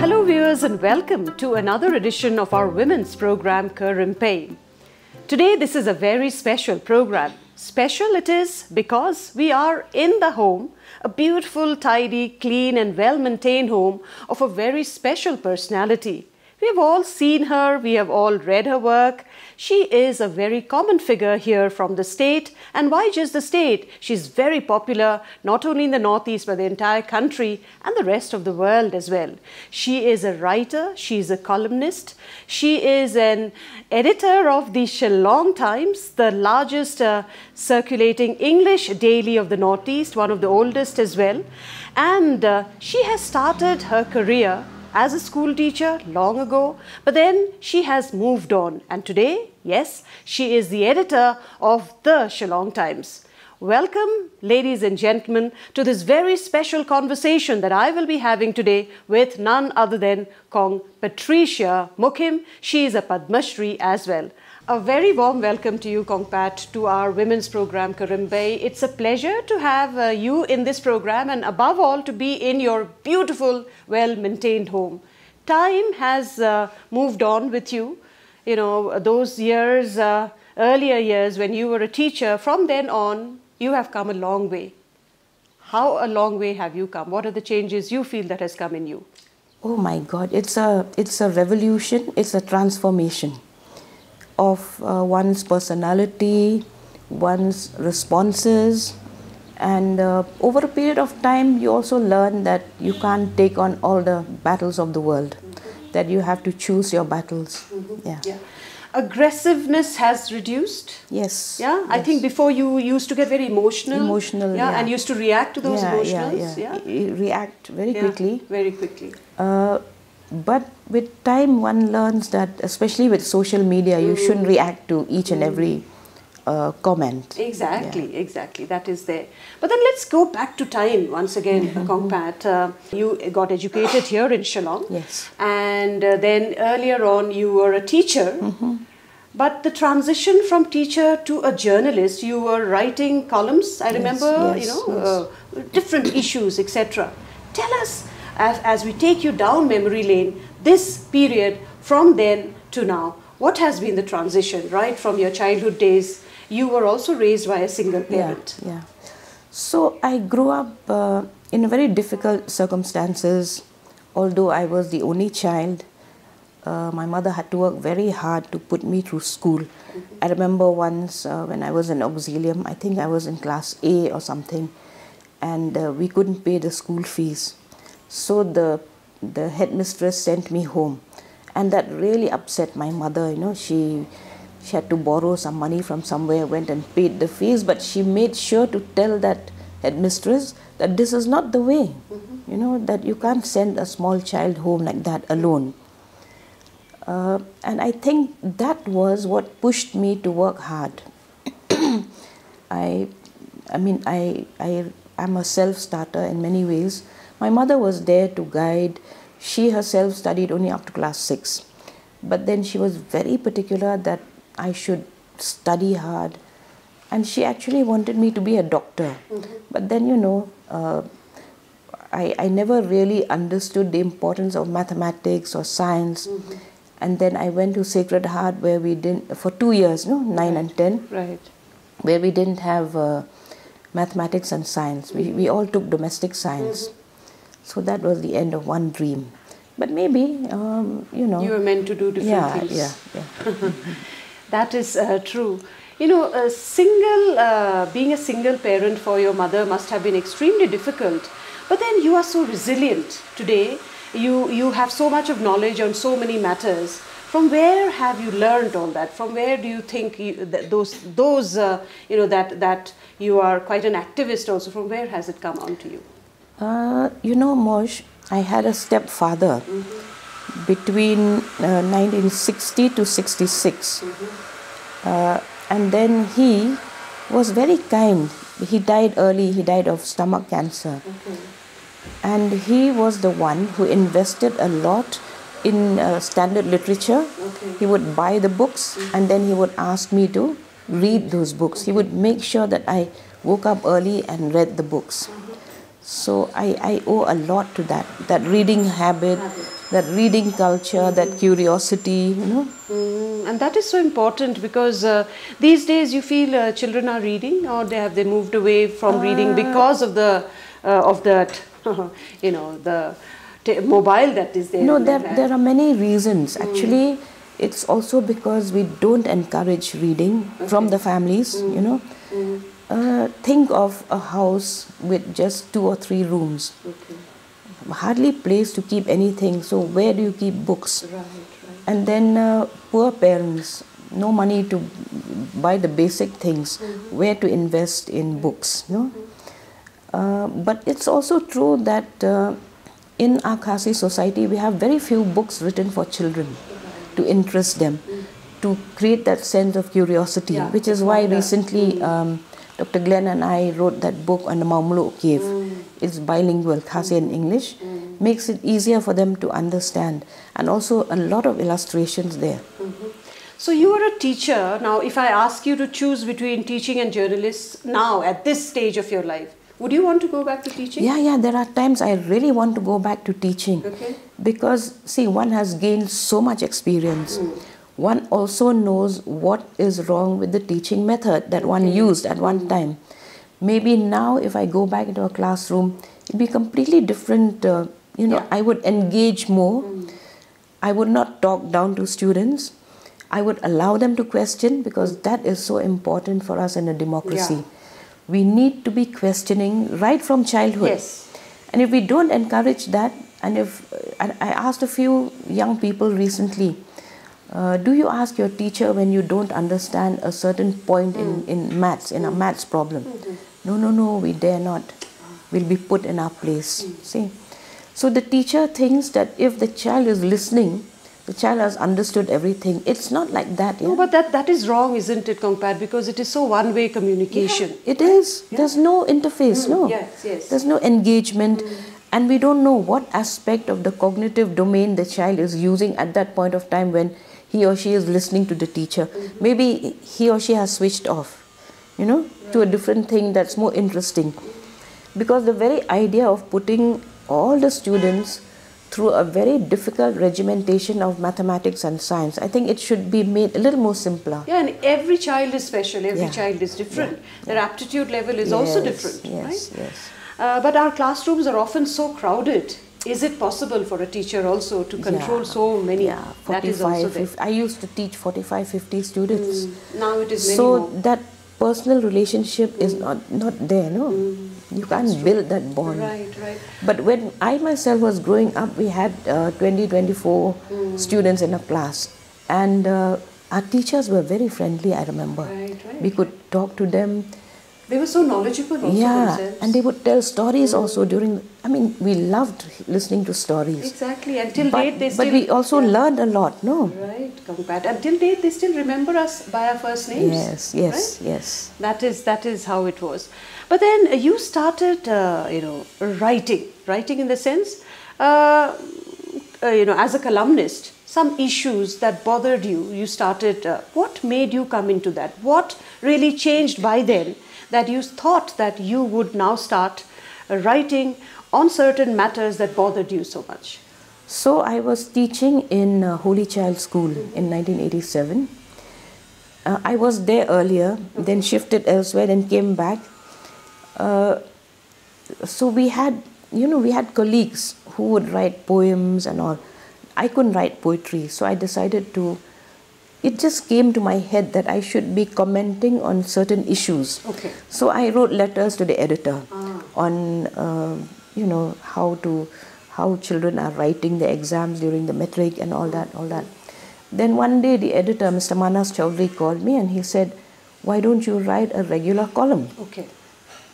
Hello viewers and welcome to another edition of our women's program Karimpe. Today this is a very special program. Special it is because we are in the home, a beautiful, tidy, clean and well-maintained home of a very special personality. We have all seen her, we have all read her work. She is a very common figure here from the state. And why just the state? She's very popular not only in the Northeast but the entire country and the rest of the world as well. She is a writer, she is a columnist, she is an editor of the Shillong Times, the largest circulating English daily of the Northeast, one of the oldest as well. And she has started her career as a school teacher long ago, but then she has moved on, and today, yes, she is the editor of the Shillong Times. Welcome, ladies and gentlemen, to this very special conversation that I will be having today with none other than Kong Patricia Mukim. She is a Padma Shri as well. A very warm welcome to you, Kong Pat, to our women's program Karimpe. It's a pleasure to have you in this program and above all to be in your beautiful, well-maintained home. Time has moved on with you. You know, those years, earlier years when you were a teacher, from then on, you have come a long way. How a long way have you come? What are the changes you feel that has come in you? Oh my God, it's a revolution, it's a transformation of one's personality, one's responses, and over a period of time you also learn that you can't take on all the battles of the world, that you have to choose your battles. Yeah. Aggressiveness has reduced. Yes. Yeah. Yes. I think before you used to get very emotional. Yeah. And used to react to those emotions. You react very quickly. Very quickly. But with time one learns that, especially with social media, you shouldn't react to each and every comment. Exactly, that is there. But then let's go back to time once again, Kong Pat. You got educated here in Shillong. Yes. And then earlier on you were a teacher. But the transition from teacher to a journalist, you were writing columns, I remember, different issues, etc. Tell us, as we take you down memory lane, this period from then to now, what has been the transition, right from your childhood days? You were also raised by a single parent. Yeah. So I grew up in very difficult circumstances. Although I was the only child, my mother had to work very hard to put me through school. I remember once when I was in auxilium, I think I was in class A or something, and we couldn't pay the school fees. So the headmistress sent me home, and that really upset my mother. You know, she had to borrow some money from somewhere, went and paid the fees, but she made sure to tell that headmistress that this is not the way. You know, that you can't send a small child home like that alone. And I think that was what pushed me to work hard. I'm a self-starter in many ways. My mother was there to guide. She herself studied only up to class 6. But then she was very particular that I should study hard. And she actually wanted me to be a doctor. But then, you know, I never really understood the importance of mathematics or science. And then I went to Sacred Heart where we didn't, for 2 years, 9 and 10, where we didn't have mathematics and science. We all took domestic science. So that was the end of one dream. But maybe, you know. You were meant to do different things. Yeah. That is true. You know, being a single parent for your mother must have been extremely difficult. But then you are so resilient today. You have so much of knowledge on so many matters. From where have you learned all that? From where do you think that you are quite an activist also? From where has it come on to you? You know, Mosh, I had a stepfather between 1960 to 66. And then he was very kind. He died early. He died of stomach cancer. And he was the one who invested a lot in standard literature. He would buy the books and then he would ask me to read those books. He would make sure that I woke up early and read the books. So I owe a lot to that reading habit, that reading culture, that curiosity, you know. And that is so important because these days you feel children are reading, or they moved away from reading because of the of that you know, the mobile that is there. No, there are many reasons. Actually, it's also because we don't encourage reading from the families, you know. Think of a house with just 2 or 3 rooms. Hardly place to keep anything. So where do you keep books? Right. And then poor parents, no money to buy the basic things. Where to invest in books? No. But it's also true that in our Khasi society, we have very few books written for children to interest them, to create that sense of curiosity, which is why recently Dr. Glenn and I wrote that book on the Maumulu cave. It's bilingual, Khasi and English, makes it easier for them to understand, and also a lot of illustrations there. So you are a teacher. Now, if I ask you to choose between teaching and journalists now, at this stage of your life, would you want to go back to teaching? Yeah, there are times I really want to go back to teaching. Because, see, one has gained so much experience. One also knows what is wrong with the teaching method that one used at one time. Maybe now, if I go back into a classroom, it'd be completely different. You know, I would engage more. I would not talk down to students. I would allow them to question, because that is so important for us in a democracy. We need to be questioning right from childhood. And if we don't encourage that, and I asked a few young people recently, do you ask your teacher when you don't understand a certain point in maths, in a maths problem? No, we dare not. We'll be put in our place. See? So the teacher thinks that if the child is listening, the child has understood everything. It's not like that. No, but that is wrong, isn't it, Kongpat? Because it is so one-way communication. It is. There's no interface, no. There's no engagement. And we don't know what aspect of the cognitive domain the child is using at that point of time when he or she is listening to the teacher. Maybe he or she has switched off, you know, to a different thing that's more interesting. Because the very idea of putting all the students through a very difficult regimentation of mathematics and science, I think it should be made a little more simpler. And every child is special, every child is different. Their aptitude level is also different, right? But our classrooms are often so crowded. Is it possible for a teacher also to control so many? That is also there. I used to teach 45, 50 students. Now it is many so more. That personal relationship is not there, no. You can't build that bond. Right. But when I myself was growing up, we had 20, 24 students in a class. And our teachers were very friendly, I remember. We could talk to them. They were so knowledgeable also themselves. And they would tell stories also during, I mean, we loved listening to stories. Exactly, until date they still... But we also learned a lot, no? Right, Kongpat. Until date they still remember us by our first names. Yes. That is how it was. But then you started, writing in the sense, as a columnist, some issues that bothered you, you started, what made you come into that? What really changed by then that you thought that you would now start writing on certain matters that bothered you so much? So I was teaching in Holy Child School in 1987. I was there earlier, then shifted elsewhere, then came back. So we had colleagues who would write poems and all. I couldn't write poetry, so I decided to, it just came to my head that I should be commenting on certain issues. So I wrote letters to the editor on, how children are writing the exams during the metric and all that. Then one day the editor, Mr. Manas Chaudhary, called me and he said, why don't you write a regular column?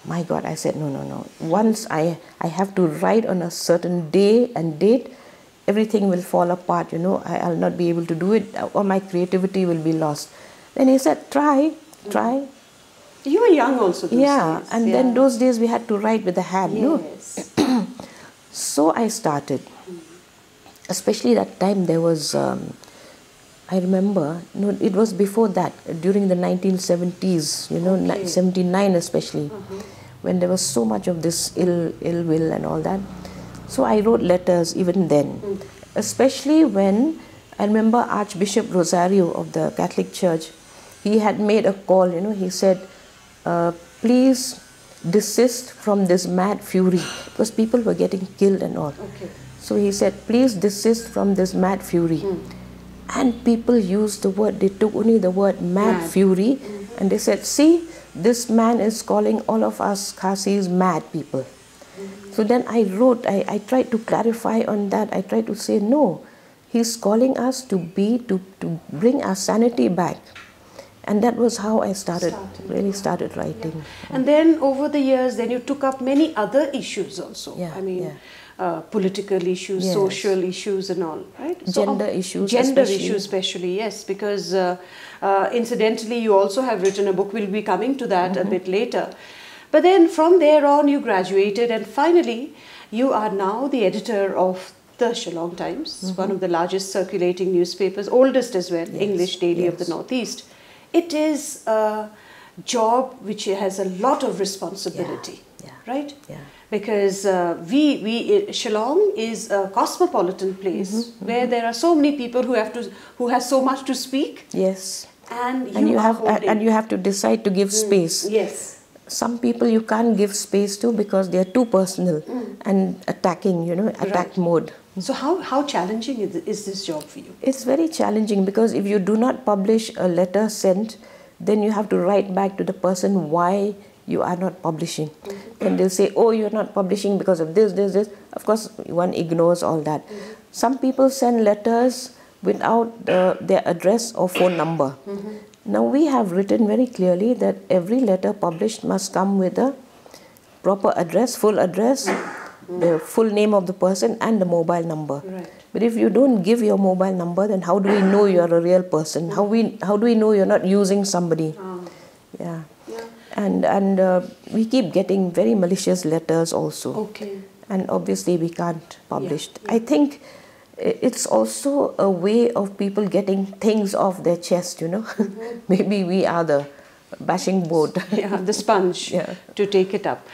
My God, I said, no. Once I have to write on a certain day and date, everything will fall apart, I'll not be able to do it, or my creativity will be lost. Then he said, try. You were young also those days. And then those days we had to write with the hand, So I started. Especially that time there was, I remember, it was before that, during the 1970s, 79 especially, when there was so much of this ill will and all that. So I wrote letters even then, especially when I remember Archbishop Rosario of the Catholic Church, he had made a call, you know, he said, please desist from this mad fury, because people were getting killed and all. Okay. So he said, please desist from this mad fury. And people used the word, they took only the word mad fury, and they said, see, this man is calling all of us Khasis mad people. So then I wrote, I tried to clarify on that. I tried to say, no, he's calling us to bring our sanity back. And that was how I really started writing. Yeah. And then over the years, then you took up many other issues also. Yeah, I mean, political issues, social issues and all, right? Gender issues. Gender issues especially, yes. Because incidentally, you also have written a book. We'll be coming to that a bit later. But then from there on, you graduated, and finally, you are now the editor of the Shillong Times, one of the largest circulating newspapers, oldest as well, English daily of the Northeast. It is a job which has a lot of responsibility, right? Yeah. Because Shillong is a cosmopolitan place where there are so many people who have so much to speak. Yes. And you have to decide to give space. Yes. Some people you can't give space to because they are too personal and attacking, you know, attack mode. So how challenging is this job for you? It's very challenging because if you do not publish a letter sent, then you have to write back to the person why you are not publishing. And they'll say, oh, you're not publishing because of this, this, this. Of course, one ignores all that. Some people send letters without their address or phone number. Now, we have written very clearly that every letter published must come with a proper address, full address, the full name of the person and the mobile number. Right. But if you don't give your mobile number, then how do we know you're a real person? How do we know you're not using somebody? And we keep getting very malicious letters also. Okay. And obviously we can't publish. I think it's also a way of people getting things off their chest, you know. Maybe we are the bashing board. The sponge to take it up.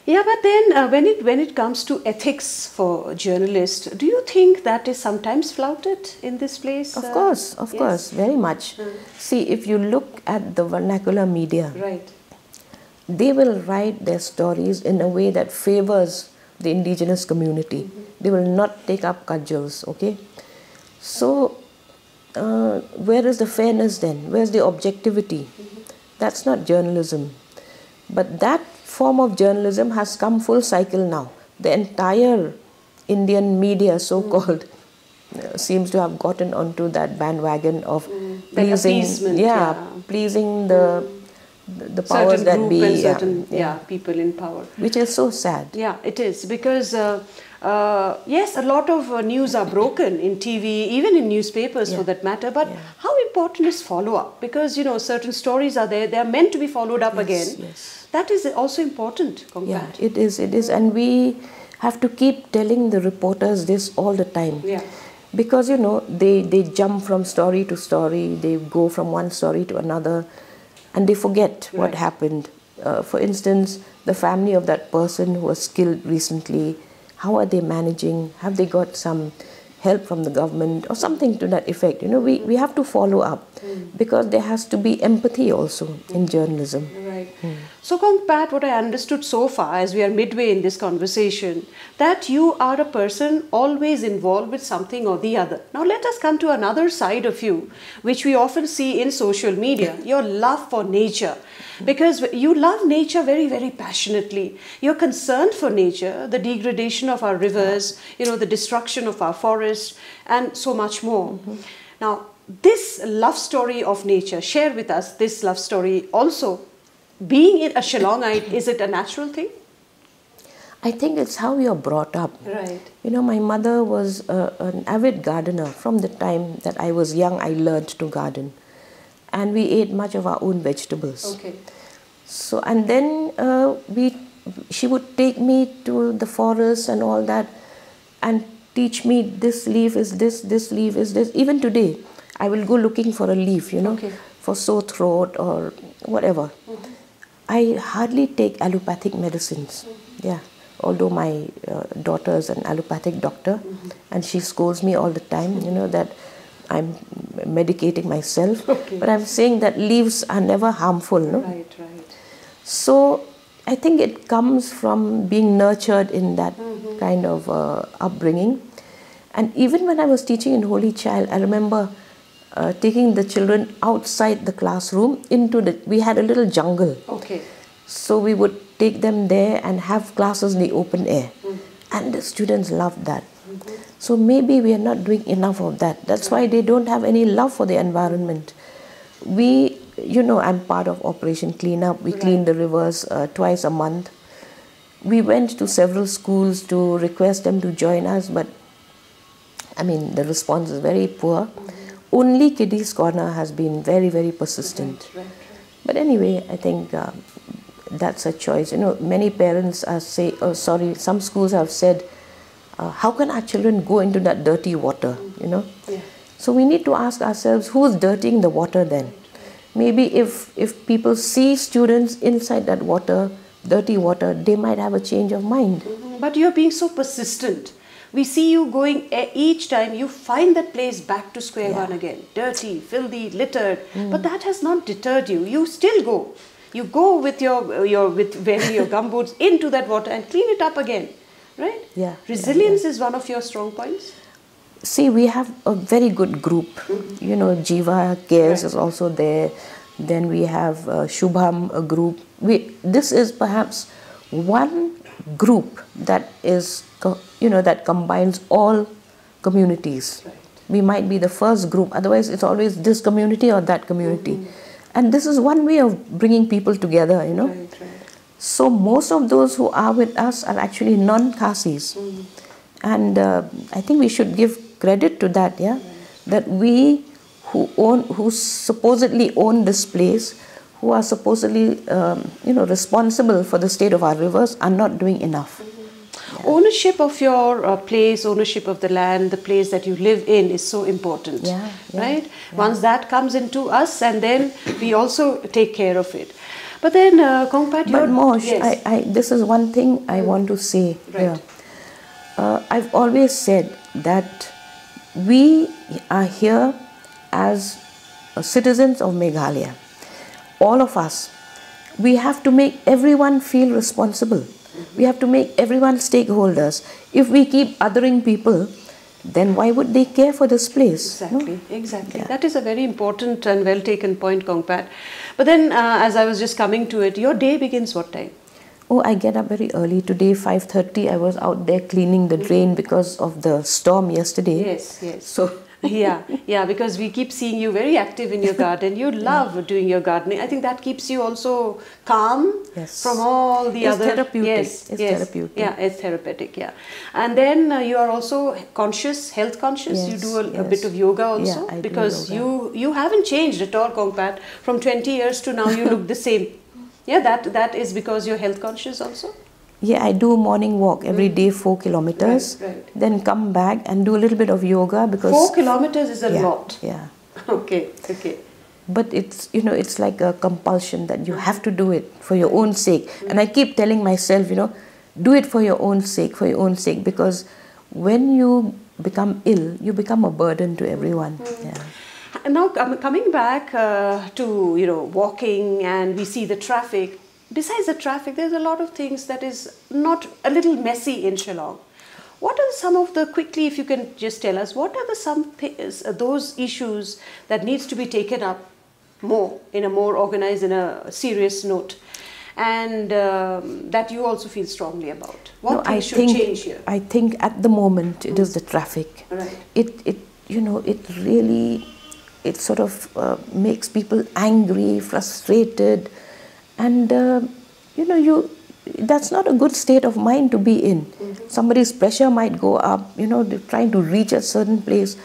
Yeah, but then when it comes to ethics for journalists, do you think that is sometimes flouted in this place? Of course, very much. See, if you look at the vernacular media, they will write their stories in a way that favors the indigenous community. They will not take up cudgels, okay? So, where is the fairness then? Where's the objectivity? That's not journalism. But that form of journalism has come full cycle now. The entire Indian media, so-called, seems to have gotten onto that bandwagon of pleasing, pleasing the powers that be, and certain people in power, which is so sad. Yeah, it is, because yes, a lot of news are broken in TV, even in newspapers for that matter. But how important is follow-up? Because, you know, certain stories are there; they are meant to be followed up again. Yes. That is also important. Yeah, it is, and we have to keep telling the reporters this all the time. Yeah. Because, you know, they jump from story to story, they go from one story to another, and they forget what happened. For instance, the family of that person who was killed recently, how are they managing? Have they got some help from the government or something to that effect? You know, we have to follow up because there has to be empathy also in journalism. Right. So, Pat, what I understood so far, as we are midway in this conversation, that you are a person always involved with something or the other. Now, let us come to another side of you, which we often see in social media, your love for nature. Because you love nature very, very passionately. You're concerned for nature, the degradation of our rivers, you know, the destruction of our forests, and so much more. Now, this love story of nature, share with us this love story also. Being a Shillongite, is it a natural thing? I think it's how you're brought up. Right. You know, my mother was an avid gardener. From the time that I was young, I learned to garden. And we ate much of our own vegetables. Okay. So, and then she would take me to the forest and all that and teach me this leaf is this leaf is this. Even today, I will go looking for a leaf, you know, for sore throat or whatever. I hardly take allopathic medicines. Yeah. although my daughter is an allopathic doctor, and she scolds me all the time, you know, that I'm medicating myself. Okay. But I'm saying that leaves are never harmful, no? Right, right. So I think it comes from being nurtured in that kind of upbringing. And even when I was teaching in Holy Child, I remember taking the children outside the classroom into we had a little jungle. Okay. So we would take them there and have classes in the open air. And the students loved that. So maybe we are not doing enough of that. That's why they don't have any love for the environment. We, you know, I'm part of Operation Cleanup. We clean the rivers twice a month. We went to several schools to request them to join us, but I mean, the response is very poor. Only Kiddies Corner has been very, very persistent. But anyway, I think that's a choice. You know, many parents some schools have said, how can our children go into that dirty water, you know? Yeah. So we need to ask ourselves, who's dirtying the water then? Maybe if people see students inside that water, dirty water, they might have a change of mind. But you're being so persistent. We see you going each time, you find that place back to square one again. Dirty, filthy, littered. But that has not deterred you. You still go. You go with wearing your gumboots into that water and clean it up again. Right? Yeah. Resilience is one of your strong points. See, we have a very good group. You know, Jiva Cares is also there. Then we have Shubham, a group. This is perhaps one group that is, you know, that combines all communities. Right. We might be the first group. Otherwise, it's always this community or that community. And this is one way of bringing people together, you know. Right, right. So most of those who are with us are actually non-Khasis. And I think we should give credit to that, yeah? That we who supposedly own this place, who are supposedly, you know, responsible for the state of our rivers, are not doing enough. Ownership of your place, ownership of the land, the place that you live in is so important, right? Once that comes into us, and then we also take care of it. But then, Kongpat, but Mosh, this is one thing I want to say here. I've always said that we are here as citizens of Meghalaya. All of us. We have to make everyone feel responsible. We have to make everyone stakeholders. If we keep othering people, then why would they care for this place? Exactly, no? Exactly. That is a very important and well taken point, Kongpat. But then, as I was just coming to it, your day begins what time? Oh, I get up very early. Today, 5:30, I was out there cleaning the drain because of the storm yesterday. Yes, yes. So yeah, because we keep seeing you very active in your garden. You love doing your gardening. I think that keeps you also calm from all the other... Therapeutic. Yes, it's therapeutic. Yeah, it's therapeutic, yeah. And then you are also conscious, health conscious. Yes, you do a bit of yoga also. Yeah, I because do yoga. you haven't changed at all, Kongpat. From 20 years to now, you look the same. Yeah, that is because you're health conscious also? Yeah, I do morning walk every day, 4 kilometers. Right. Then come back and do a little bit of yoga because 4 kilometers is a lot. Yeah. Okay. But it's, you know, it's like a compulsion that you have to do it for your own sake. And I keep telling myself, you know, do it for your own sake, because when you become ill, you become a burden to everyone. Yeah. And now coming back to, you know, walking, and we see the traffic. Besides the traffic, there's a lot of things that is not a little messy in Shillong. What are some of the, quickly if you can just tell us, what are those issues that needs to be taken up more, in a more organized, in a serious note, and that you also feel strongly about? What things should change here? I think at the moment it is the traffic. Right. It sort of makes people angry, frustrated, and that's not a good state of mind to be in. Somebody's pressure might go up, you know, they're trying to reach a certain place.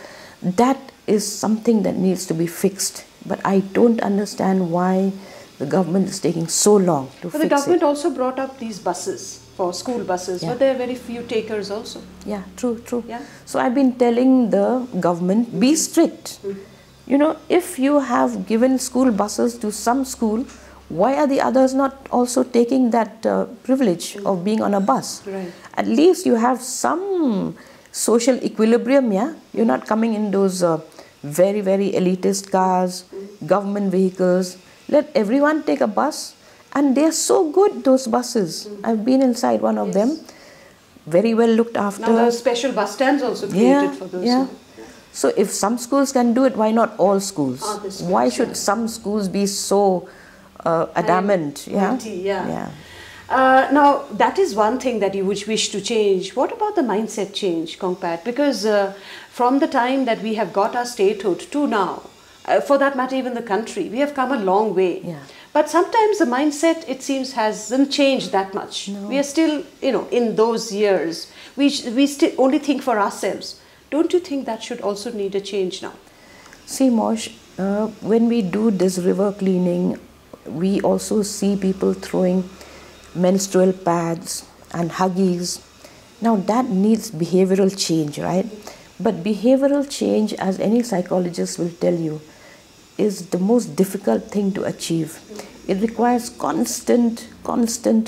That is something that needs to be fixed. But I don't understand why the government is taking so long to fix it. But the government also brought up these buses, for school buses, but there are very few takers also. Yeah, true. Yeah. So I've been telling the government, be strict. You know, if you have given school buses to some school, Why are the others not also taking that privilege of being on a bus? Right. At least you have some social equilibrium, yeah? You're not coming in those very, very elitist cars, government vehicles. Let everyone take a bus, and they're so good, those buses. I've been inside one of them, very well looked after. Now there are special bus stands also created for those. Yeah. So if some schools can do it, why not all schools? Why should yeah. some schools be so adamant? Yeah. Now, that is one thing that you would wish to change. What about the mindset change, Kongpat? Because from the time that we have got our statehood to now, for that matter, even the country, we have come a long way. Yeah. But sometimes the mindset, it seems, hasn't changed that much. No. We are still, in those years, we still only think for ourselves. Don't you think that should also need a change now? See, Mosh, when we do this river cleaning, we also see people throwing menstrual pads and Huggies. Now that needs behavioral change, right? But behavioral change, as any psychologist will tell you, is the most difficult thing to achieve. It requires constant, compulsion.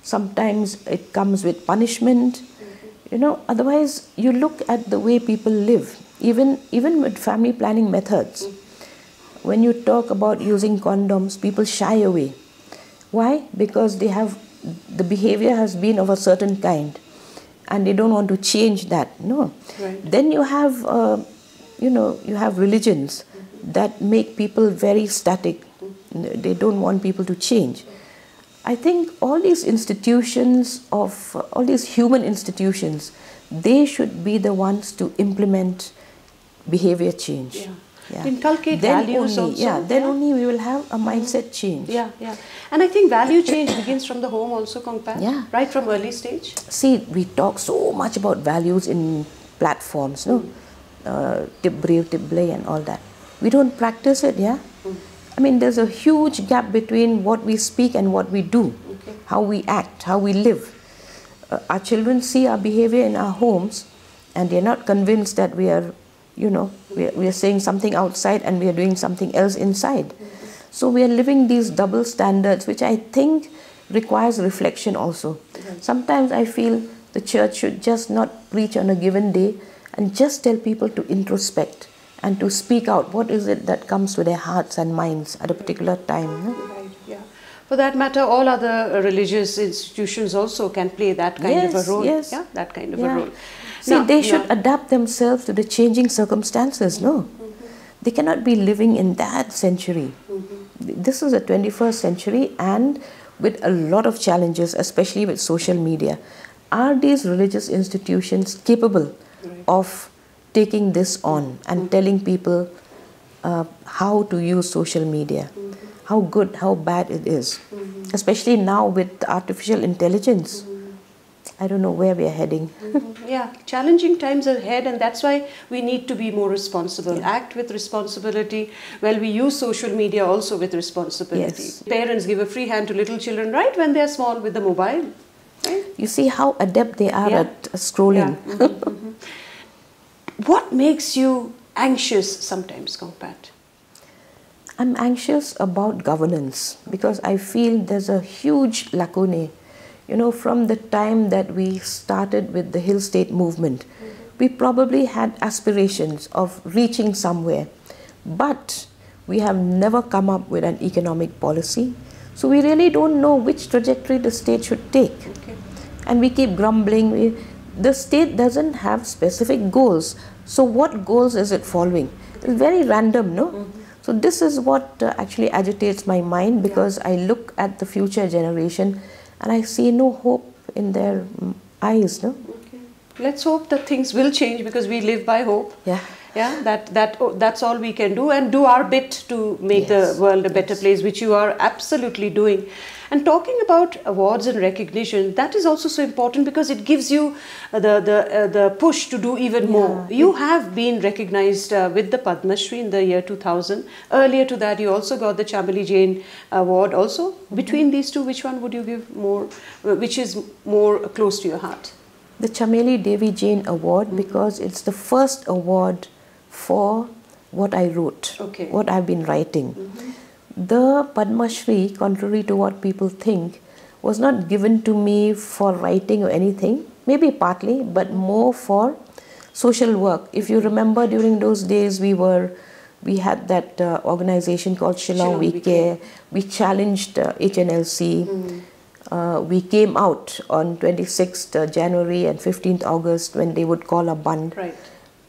Sometimes it comes with punishment. Otherwise you look at the way people live, even with family planning methods. When you talk about using condoms, people shy away. Why? Because the behavior has been of a certain kind, and they don't want to change that. No. Right. Then you have, you have religions that make people very static. They don't want people to change. I think all these institutions all these human institutions, they should be the ones to implement behavior change. Yeah. Yeah. Inculcate values also. Yeah, then only we will have a mindset change. Yeah. And I think value change begins from the home also, Kongpat. Yeah. Right from early stage. See, we talk so much about values in platforms, no? Tip brave, tip blay and all that. We don't practice it, yeah? I mean, there's a huge gap between what we speak and what we do, how we act, how we live. Our children see our behavior in our homes, and they're not convinced that we are, we are saying something outside and we are doing something else inside. So we are living these double standards, which I think requires reflection also. Sometimes I feel the church should just not preach on a given day and just tell people to introspect and to speak out what is it that comes to their hearts and minds at a particular time. No? Right, yeah. For that matter, all other religious institutions also can play that kind of a role. Yes. Yeah, that kind of a role. See, they should adapt themselves to the changing circumstances, no? They cannot be living in that century. This is the 21st century, and with a lot of challenges, especially with social media. Are these religious institutions capable of taking this on and telling people how to use social media, how good, how bad it is, especially now with artificial intelligence? I don't know where we are heading. Yeah, challenging times ahead, and that's why we need to be more responsible, act with responsibility. Well, we use social media also with responsibility. Yes. Parents give a free hand to little children right when they're small with the mobile. Right? You see how adept they are at scrolling. What makes you anxious sometimes, Kongpat? I'm anxious about governance because I feel there's a huge lacune. From the time that we started with the Hill State movement, we probably had aspirations of reaching somewhere, but we have never come up with an economic policy. So we really don't know which trajectory the state should take. And we keep grumbling. The state doesn't have specific goals. So what goals is it following? It's very random, no? So this is what actually agitates my mind, because I look at the future generation and I see no hope in their eyes, no? Let's hope that things will change, because we live by hope. That's all we can do, and do our bit to make the world a better place, which you are absolutely doing. And talking about awards and recognition, that is also so important, because it gives you the push to do even more. You have been recognized with the Padma Shri in the year 2000. Earlier to that, you also got the Chameli Jain Award also. Between these two, which one would you give more, which is more close to your heart? The Chameli Devi Jain Award, because it's the first award for what I wrote, Okay. what I've been writing. The Padma Shri, contrary to what people think, was not given to me for writing or anything, maybe partly, but more for social work. If you remember, during those days we had that organization called Shillong We Care. We challenged HNLC. We came out on 26th January and 15th August when they would call a band. Right.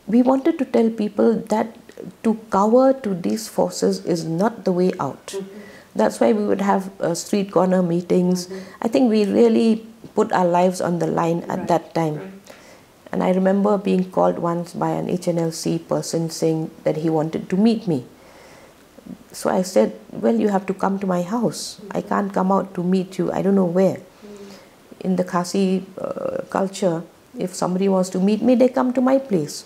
We wanted to tell people that to cover to these forces is not the way out. That's why we would have street corner meetings. I think we really put our lives on the line at that time. Right. And I remember being called once by an HNLC person saying that he wanted to meet me. So I said, well, you have to come to my house. I can't come out to meet you. I don't know where. In the Khasi culture, if somebody wants to meet me, they come to my place.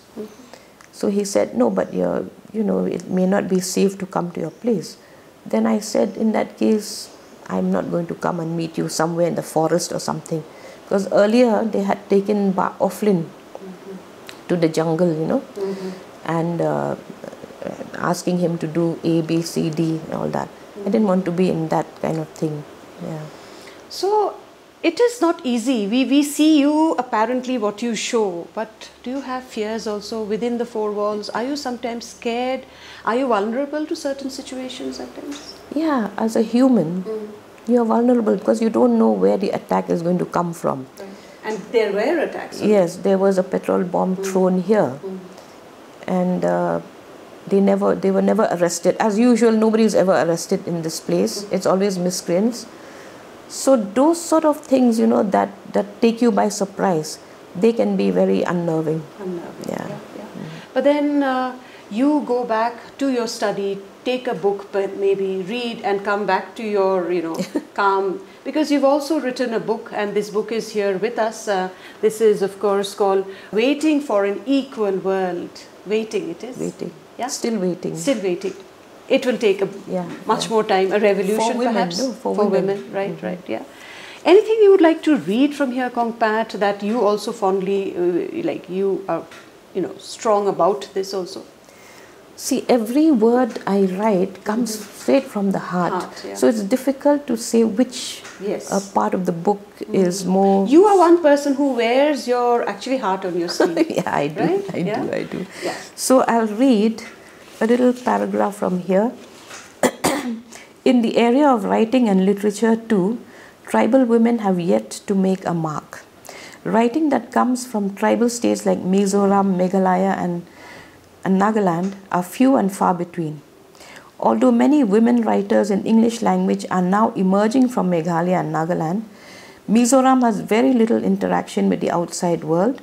So he said, no, but it may not be safe to come to your place. Then I said, in that case, I'm not going to come and meet you somewhere in the forest or something. Because earlier they had taken Oflin to the jungle, and asking him to do A, B, C, D and all that. I didn't want to be in that kind of thing. Yeah. So it is not easy. We see you apparently what you show, but do you have fears also within the four walls? Are you sometimes scared? Are you vulnerable to certain situations at times? Yeah, as a human, you are vulnerable because you don't know where the attack is going to come from. Right. And there were attacks. Yes, there was a petrol bomb thrown here, and they were never arrested. As usual, nobody is ever arrested in this place. It's always miscreants. So those sort of things, that take you by surprise, they can be very unnerving. Yeah. But then you go back to your study, take a book, but maybe read and come back to your, calm. Because you've also written a book, and this book is here with us. This is, of course, called Waiting for an Equal World. Waiting, it is? Waiting. Yeah? Still waiting. Still waiting. It will take much more time, a revolution for women, perhaps. No, for women. Right, yeah. Anything you would like to read from here, Kongpat, that you also fondly, you are, strong about this also? See, every word I write comes straight from the heart. So it's difficult to say which part of the book is more... You are one person who wears your heart on your sleeve. Yeah, I do. Right? I do. Yeah. So I'll read a little paragraph from here. In the area of writing and literature too, tribal women have yet to make a mark. Writing that comes from tribal states like Mizoram, Meghalaya and Nagaland are few and far between. Although many women writers in English language are now emerging from Meghalaya and Nagaland, Mizoram has very little interaction with the outside world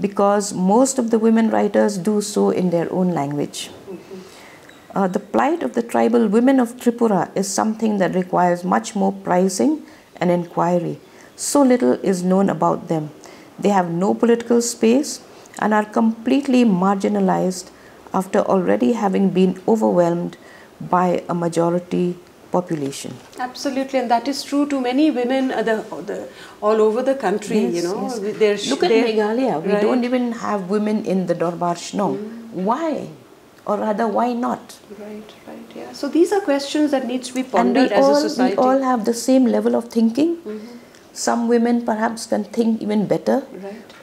because most of the women writers do so in their own language. The plight of the tribal women of Tripura is something that requires much more pricing and inquiry. So little is known about them. They have no political space and are completely marginalized after already having been overwhelmed by a majority population. Absolutely, and that is true to many women all over the country. Yes. Look at Meghalaya. We don't even have women in the Dorbar Shillong. Why? Or rather, why not? Right, yeah. So these are questions that needs to be pondered as a society. We all have the same level of thinking. Some women perhaps can think even better,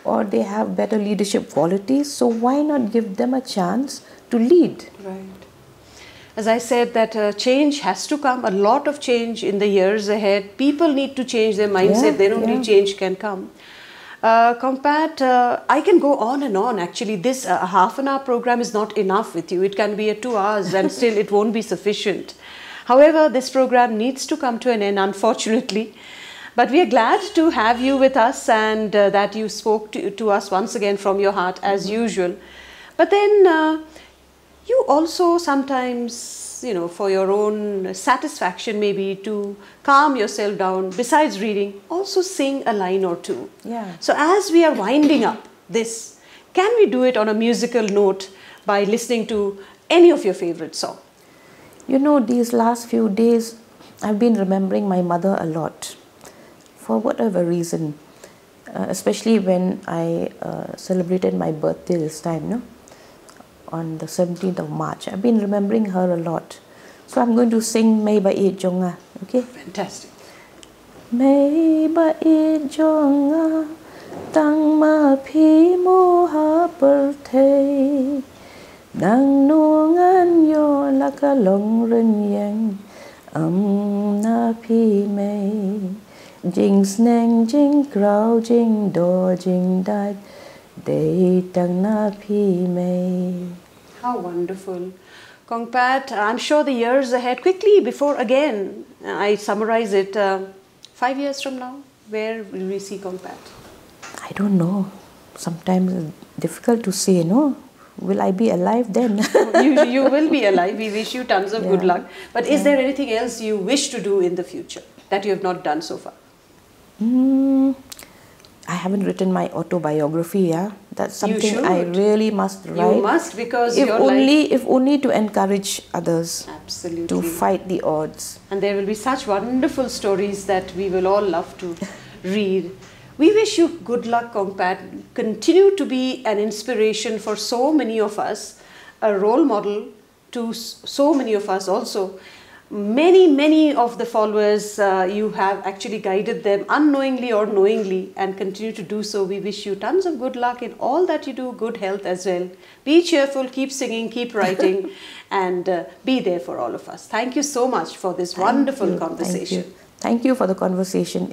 or they have better leadership qualities. So why not give them a chance to lead? Right. As I said, that change has to come, a lot of change in the years ahead. People need to change their mindset, then only change can come. Kongpat, I can go on and on. Actually, this half an hour program is not enough with you. It can be 2 hours and still it won't be sufficient. However, this program needs to come to an end, unfortunately. But we are glad to have you with us and that you spoke to us once again from your heart as usual. But then you also sometimes, for your own satisfaction maybe, to calm yourself down, besides reading, also sing a line or two. Yeah. So as we are winding up this, can we do it on a musical note by listening to any of your favorite song? These last few days, I've been remembering my mother a lot. For whatever reason, especially when I celebrated my birthday this time, on the 17th of March. I've been remembering her a lot. So I'm going to sing May Ba It Jonga, okay? Fantastic. May Ba It Jonga Tang Ma Pi Mo Ha Per Te Nang Nuangan Yo Laka Long Ren Yang Na Pi May Jing Snang Jing Crow Jing Do Jing Dai Day Tang Na Pi May. How wonderful. Kongpat, I'm sure the years ahead, quickly before again, I summarize it, 5 years from now, where will we see Kongpat? I don't know. Sometimes it's difficult to say, no? Will I be alive then? You will be alive. We wish you tons of good luck. But is there anything else you wish to do in the future that you have not done so far? I haven't written my autobiography, yeah? That's something I should. really must write. You must, because if your only, life... If only to encourage others. Absolutely. To fight the odds. And there will be such wonderful stories that we will all love to read. We wish you good luck, Kongpat. Continue to be an inspiration for so many of us, a role model to so many of us also. Many of the followers, you have actually guided them unknowingly or knowingly, and continue to do so. We wish you tons of good luck in all that you do, good health as well. Be cheerful, keep singing, keep writing, and be there for all of us. Thank you so much for this wonderful conversation. Thank you for the conversation.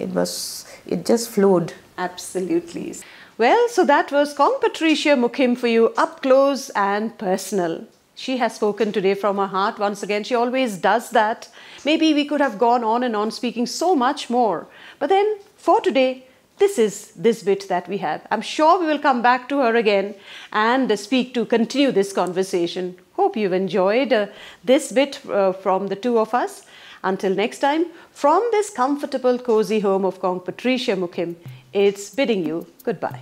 It just flowed. Absolutely. Well, so that was Kong Patricia Mukim for you, up close and personal. She has spoken today from her heart once again. She always does that. Maybe we could have gone on and on speaking so much more. But then for today, this is this bit that we have. I'm sure we will come back to her again and continue this conversation. Hope you've enjoyed this bit from the two of us. Until next time, from this comfortable, cozy home of Kong Patricia Mukim, it's bidding you goodbye.